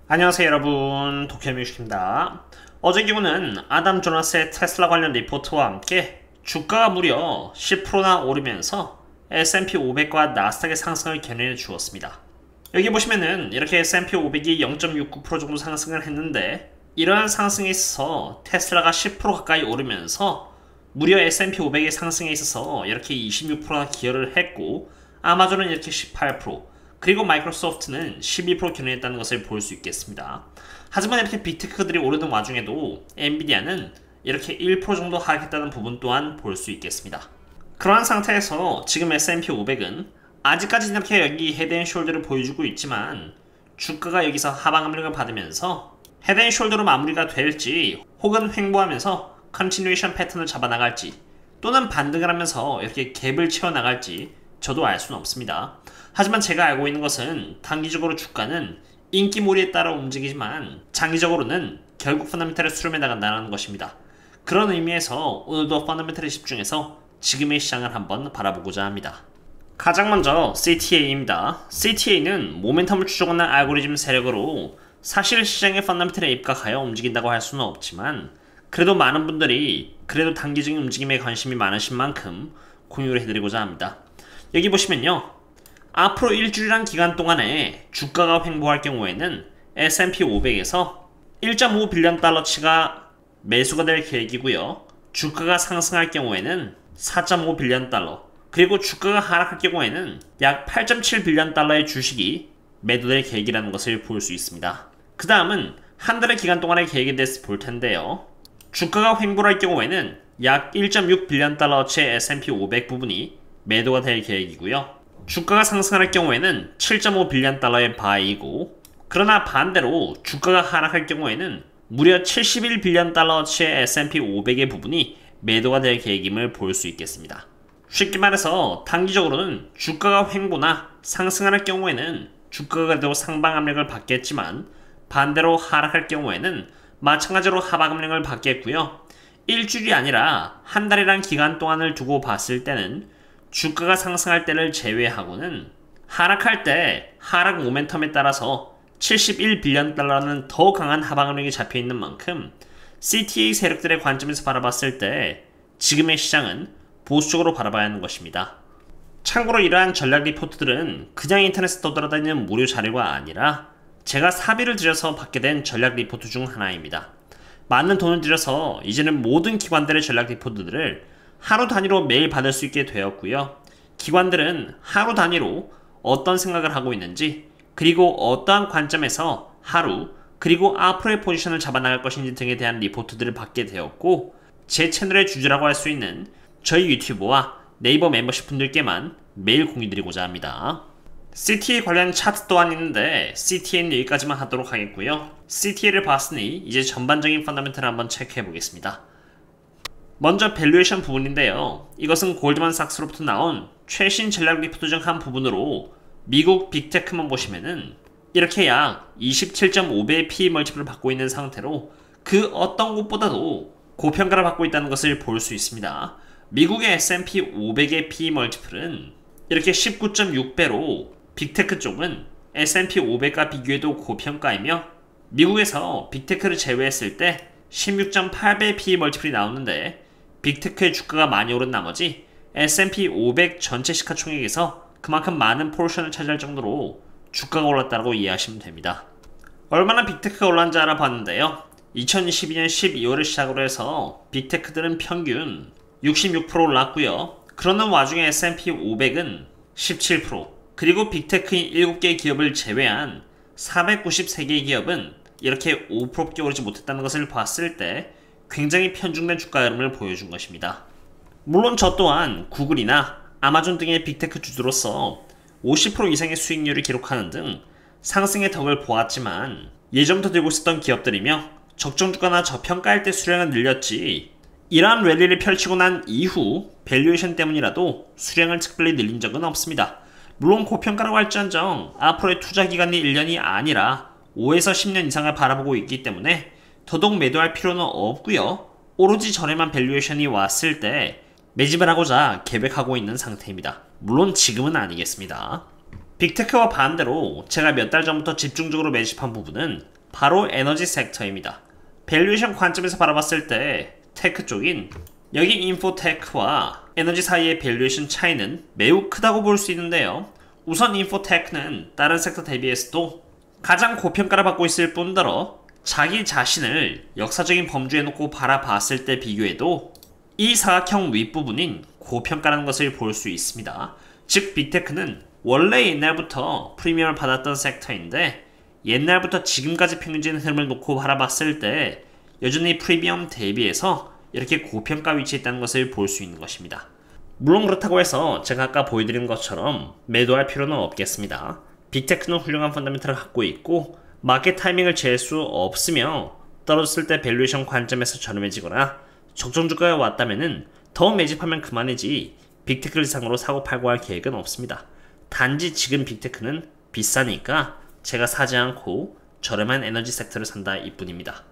안녕하세요 여러분, 도쿄뮤직입니다. 어제 기구는 아담 조나스의 테슬라 관련 리포트와 함께 주가가 무려 10%나 오르면서 S&P 500과 나스닥의 상승을 견인해 주었습니다. 여기 보시면은 이렇게 S&P 500이 0.69% 정도 상승을 했는데, 이러한 상승에 있어서 테슬라가 10% 가까이 오르면서 무려 S&P 500의 상승에 있어서 이렇게 26%나 기여를 했고, 아마존은 이렇게 18%, 그리고 마이크로소프트는 12% 견인했다는 것을 볼 수 있겠습니다. 하지만 이렇게 빅테크들이 오르는 와중에도 엔비디아는 이렇게 1% 정도 하락했다는 부분 또한 볼 수 있겠습니다. 그러한 상태에서 지금 S&P 500은 아직까지 이렇게 여기 헤드앤숄더를 보여주고 있지만, 주가가 여기서 하방 압력을 받으면서 헤드앤숄더로 마무리가 될지, 혹은 횡보하면서 컨티뉴에이션 패턴을 잡아나갈지, 또는 반등을 하면서 이렇게 갭을 채워나갈지 저도 알 수는 없습니다. 하지만 제가 알고 있는 것은 단기적으로 주가는 인기몰이에 따라 움직이지만 장기적으로는 결국 펀더멘털에 수렴해 나간다는 것입니다. 그런 의미에서 오늘도 펀더멘털에 집중해서 지금의 시장을 한번 바라보고자 합니다. 가장 먼저 CTA입니다. CTA는 모멘텀을 추종하는 알고리즘 세력으로 사실 시장의 펀더멘털에 입각하여 움직인다고 할 수는 없지만, 그래도 많은 분들이 그래도 단기적인 움직임에 관심이 많으신 만큼 공유를 해드리고자 합니다. 여기 보시면요, 앞으로 일주일이란 기간 동안에 주가가 횡보할 경우에는 S&P 500에서 1.5 빌리언 달러치가 매수가 될 계획이고요. 주가가 상승할 경우에는 4.5 빌리언 달러, 그리고 주가가 하락할 경우에는 약 8.7 빌리언 달러의 주식이 매도될 계획이라는 것을 볼 수 있습니다. 그 다음은 한 달의 기간 동안의 계획에 대해서 볼 텐데요. 주가가 횡보할 경우에는 약 1.6 빌리언 달러치의 S&P 500 부분이 매도가 될 계획이고요. 주가가 상승할 경우에는 7.5 빌리언 달러의 바이고, 그러나 반대로 주가가 하락할 경우에는 무려 71 빌리언 달러치의 S&P 500의 부분이 매도가 될 계획임을 볼 수 있겠습니다. 쉽게 말해서 단기적으로는 주가가 횡보나 상승할 경우에는 주가가 그래도 상방 압력을 받겠지만, 반대로 하락할 경우에는 마찬가지로 하방 압력을 받겠고요. 일주일이 아니라 한 달이란 기간 동안을 두고 봤을 때는 주가가 상승할 때를 제외하고는 하락할 때 하락 모멘텀에 따라서 71 빌리언 달러는 더 강한 하방압력이 잡혀있는 만큼 CTA 세력들의 관점에서 바라봤을 때 지금의 시장은 보수적으로 바라봐야 하는 것입니다. 참고로 이러한 전략 리포트들은 그냥 인터넷에 떠돌아다니는 무료 자료가 아니라 제가 사비를 들여서 받게 된 전략 리포트 중 하나입니다. 많은 돈을 들여서 이제는 모든 기관들의 전략 리포트들을 하루 단위로 매일 받을 수 있게 되었고요. 기관들은 하루 단위로 어떤 생각을 하고 있는지, 그리고 어떠한 관점에서 하루, 그리고 앞으로의 포지션을 잡아나갈 것인지 등에 대한 리포트들을 받게 되었고, 제 채널의 주주라고 할 수 있는 저희 유튜버와 네이버 멤버십 분들께만 매일 공유드리고자 합니다. CTA 관련 차트 또한 있는데 CTA는 여기까지만 하도록 하겠고요. CTA를 봤으니 이제 전반적인 펀더멘털을 한번 체크해 보겠습니다. 먼저 밸류에이션 부분인데요. 이것은 골드만삭스로부터 나온 최신 전략 리포트 중 한 부분으로 미국 빅테크만 보시면은 이렇게 약 27.5배의 PE 멀티플을 받고 있는 상태로 그 어떤 곳보다도 고평가를 받고 있다는 것을 볼 수 있습니다. 미국의 S&P 500의 PE 멀티플은 이렇게 19.6배로 빅테크 쪽은 S&P 500과 비교해도 고평가이며, 미국에서 빅테크를 제외했을 때 16.8배 PE 멀티플이 나오는데, 빅테크의 주가가 많이 오른 나머지 S&P 500 전체 시가총액에서 그만큼 많은 포션을 차지할 정도로 주가가 올랐다고 이해하시면 됩니다. 얼마나 빅테크가 올랐는지 알아봤는데요. 2022년 12월을 시작으로 해서 빅테크들은 평균 66% 올랐고요. 그러는 와중에 S&P 500은 17%, 그리고 빅테크인 7개의 기업을 제외한 493개의 기업은 이렇게 5%밖에 오르지 못했다는 것을 봤을 때 굉장히 편중된 주가 흐름을 보여준 것입니다. 물론 저 또한 구글이나 아마존 등의 빅테크 주주로서 50% 이상의 수익률을 기록하는 등 상승의 덕을 보았지만, 예전부터 들고 있었던 기업들이며 적정 주가나 저평가할 때 수량은 늘렸지, 이러한 랠리를 펼치고 난 이후 밸류에이션 때문이라도 수량을 특별히 늘린 적은 없습니다. 물론 고평가라고 할지언정 앞으로의 투자 기간이 1년이 아니라 5에서 10년 이상을 바라보고 있기 때문에 더더욱 매도할 필요는 없고요. 오로지 전에만 밸류에이션이 왔을 때 매집을 하고자 계획하고 있는 상태입니다. 물론 지금은 아니겠습니다. 빅테크와 반대로 제가 몇 달 전부터 집중적으로 매집한 부분은 바로 에너지 섹터입니다. 밸류에이션 관점에서 바라봤을 때 테크 쪽인 여기 인포테크와 에너지 사이의 밸류에이션 차이는 매우 크다고 볼 수 있는데요. 우선 인포테크는 다른 섹터 대비해서도 가장 고평가를 받고 있을 뿐더러 자기 자신을 역사적인 범주에 놓고 바라봤을 때 비교해도 이 사각형 윗부분인 고평가라는 것을 볼 수 있습니다. 즉 빅테크는 원래 옛날부터 프리미엄을 받았던 섹터인데 옛날부터 지금까지 평균적인 흐름을 놓고 바라봤을 때 여전히 프리미엄 대비해서 이렇게 고평가 위치에 있다는 것을 볼 수 있는 것입니다. 물론 그렇다고 해서 제가 아까 보여드린 것처럼 매도할 필요는 없겠습니다. 빅테크는 훌륭한 펀더멘털을 갖고 있고 마켓 타이밍을 잴 수 없으며 떨어졌을 때 밸류에이션 관점에서 저렴해지거나 적정 주가에 왔다면은 더 매집하면 그만이지 빅테크를 이상으로 사고 팔고 할 계획은 없습니다. 단지 지금 빅테크는 비싸니까 제가 사지 않고 저렴한 에너지 섹터를 산다 이뿐입니다.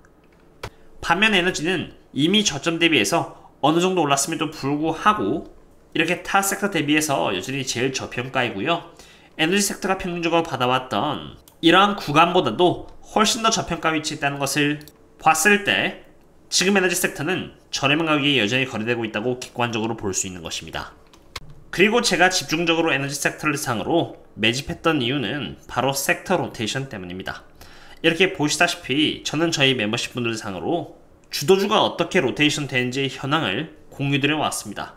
반면 에너지는 이미 저점 대비해서 어느 정도 올랐음에도 불구하고 이렇게 타 섹터 대비해서 여전히 제일 저평가이고요. 에너지 섹터가 평균적으로 받아왔던 이러한 구간보다도 훨씬 더 저평가 위치에 있다는 것을 봤을 때 지금 에너지 섹터는 저렴한 가격이 여전히 거래되고 있다고 객관적으로 볼 수 있는 것입니다. 그리고 제가 집중적으로 에너지 섹터를 상으로 매집했던 이유는 바로 섹터 로테이션 때문입니다. 이렇게 보시다시피 저는 저희 멤버십 분들 상으로 주도주가 어떻게 로테이션 되는지 현황을 공유드려 왔습니다.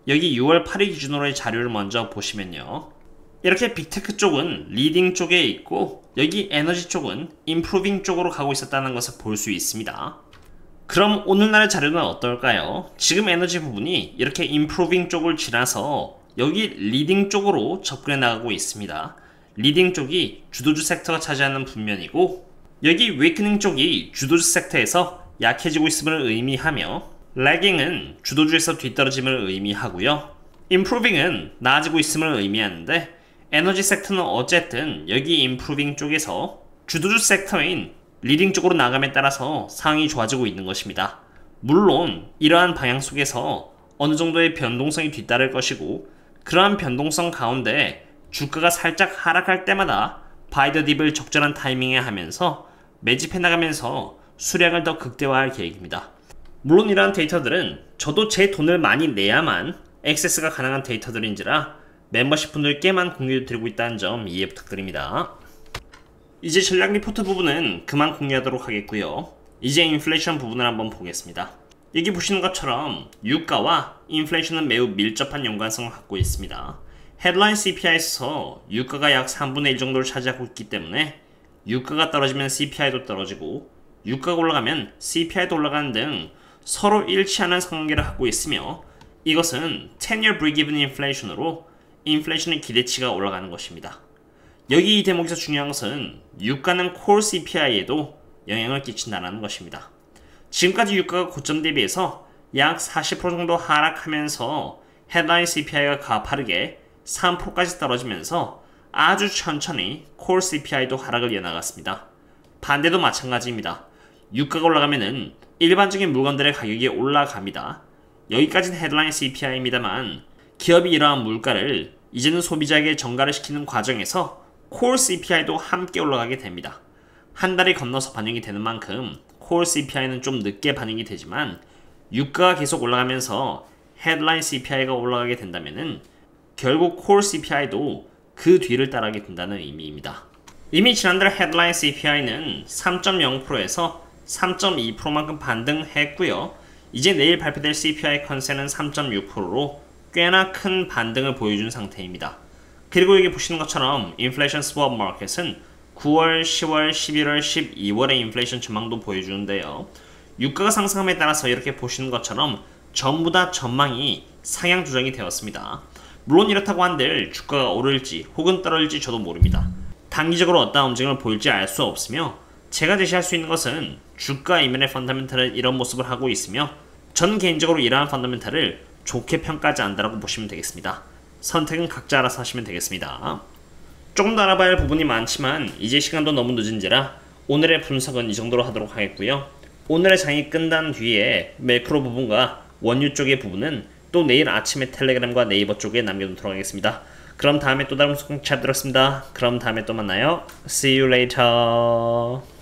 여기 6월 8일 기준으로의 자료를 먼저 보시면요. 이렇게 빅테크 쪽은 리딩 쪽에 있고 여기 에너지 쪽은 임프루빙 쪽으로 가고 있었다는 것을 볼 수 있습니다. 그럼 오늘날의 자료는 어떨까요? 지금 에너지 부분이 이렇게 임프루빙 쪽을 지나서 여기 리딩 쪽으로 접근해 나가고 있습니다. 리딩 쪽이 주도주 섹터가 차지하는 분면이고 여기 웨이크닝 쪽이 주도주 섹터에서 약해지고 있음을 의미하며 래깅은 주도주에서 뒤떨어짐을 의미하고요. 임프루빙은 나아지고 있음을 의미하는데 에너지 섹터는 어쨌든 여기 임프루빙 쪽에서 주도주 섹터인 리딩 쪽으로 나감에 따라서 상황이 좋아지고 있는 것입니다. 물론 이러한 방향 속에서 어느 정도의 변동성이 뒤따를 것이고 그러한 변동성 가운데 주가가 살짝 하락할 때마다 바이 더 딥을 적절한 타이밍에 하면서 매집해 나가면서 수량을 더 극대화할 계획입니다. 물론 이러한 데이터들은 저도 제 돈을 많이 내야만 액세스가 가능한 데이터들인지라 멤버십 분들께만 공유드리고 있다는 점 이해 부탁드립니다. 이제 전략 리포트 부분은 그만 공유하도록 하겠고요. 이제 인플레이션 부분을 한번 보겠습니다. 여기 보시는 것처럼 유가와 인플레이션은 매우 밀접한 연관성을 갖고 있습니다. 헤드라인 CPI에서 유가가 약 3분의 1 정도를 차지하고 있기 때문에 유가가 떨어지면 CPI도 떨어지고 유가가 올라가면 CPI도 올라가는 등 서로 일치하는 상관계를 갖고 있으며 이것은 10-year break-even 인플레이션으로 인플레이션의 기대치가 올라가는 것입니다. 여기 이 대목에서 중요한 것은 유가는 core CPI에도 영향을 끼친다는 것입니다. 지금까지 유가가 고점 대비해서 약 40% 정도 하락하면서 헤드라인 CPI가 가파르게 3%까지 떨어지면서 아주 천천히 core CPI도 하락을 이어나갔습니다. 반대도 마찬가지입니다. 유가가 올라가면은 일반적인 물건들의 가격이 올라갑니다. 여기까지는 헤드라인 CPI입니다만 기업이 이러한 물가를 이제는 소비자에게 전가를 시키는 과정에서 core CPI도 함께 올라가게 됩니다. 한 달이 건너서 반영이 되는 만큼 core CPI는 좀 늦게 반영이 되지만 유가가 계속 올라가면서 헤드라인 CPI가 올라가게 된다면은 결국 core CPI도 그 뒤를 따라가게 된다는 의미입니다. 이미 지난달 헤드라인 CPI는 3.0%에서 3.2%만큼 반등했고요. 이제 내일 발표될 CPI 컨센은 3.6%로 꽤나 큰 반등을 보여준 상태입니다. 그리고 여기 보시는 것처럼 인플레이션 스왑 마켓은 9월, 10월, 11월, 12월의 인플레이션 전망도 보여주는데요. 유가가 상승함에 따라서 이렇게 보시는 것처럼 전부 다 전망이 상향 조정이 되었습니다. 물론 이렇다고 한들 주가가 오를지 혹은 떨어질지 저도 모릅니다. 단기적으로 어떠한 움직임을 보일지 알 수 없으며 제가 제시할 수 있는 것은 주가 이면의 펀더멘탈은 이런 모습을 하고 있으며 저는 개인적으로 이러한 펀더멘탈을 좋게 평가하지 않는다고 보시면 되겠습니다. 선택은 각자 알아서 하시면 되겠습니다. 조금 더 알아봐야 할 부분이 많지만 이제 시간도 너무 늦은지라 오늘의 분석은 이 정도로 하도록 하겠고요. 오늘의 장이 끝난 뒤에 매크로 부분과 원유 쪽의 부분은 또 내일 아침에 텔레그램과 네이버 쪽에 남겨놓도록 하겠습니다. 그럼 다음에 또 다른 분석 잘 들었습니다. 그럼 다음에 또 만나요. See you later.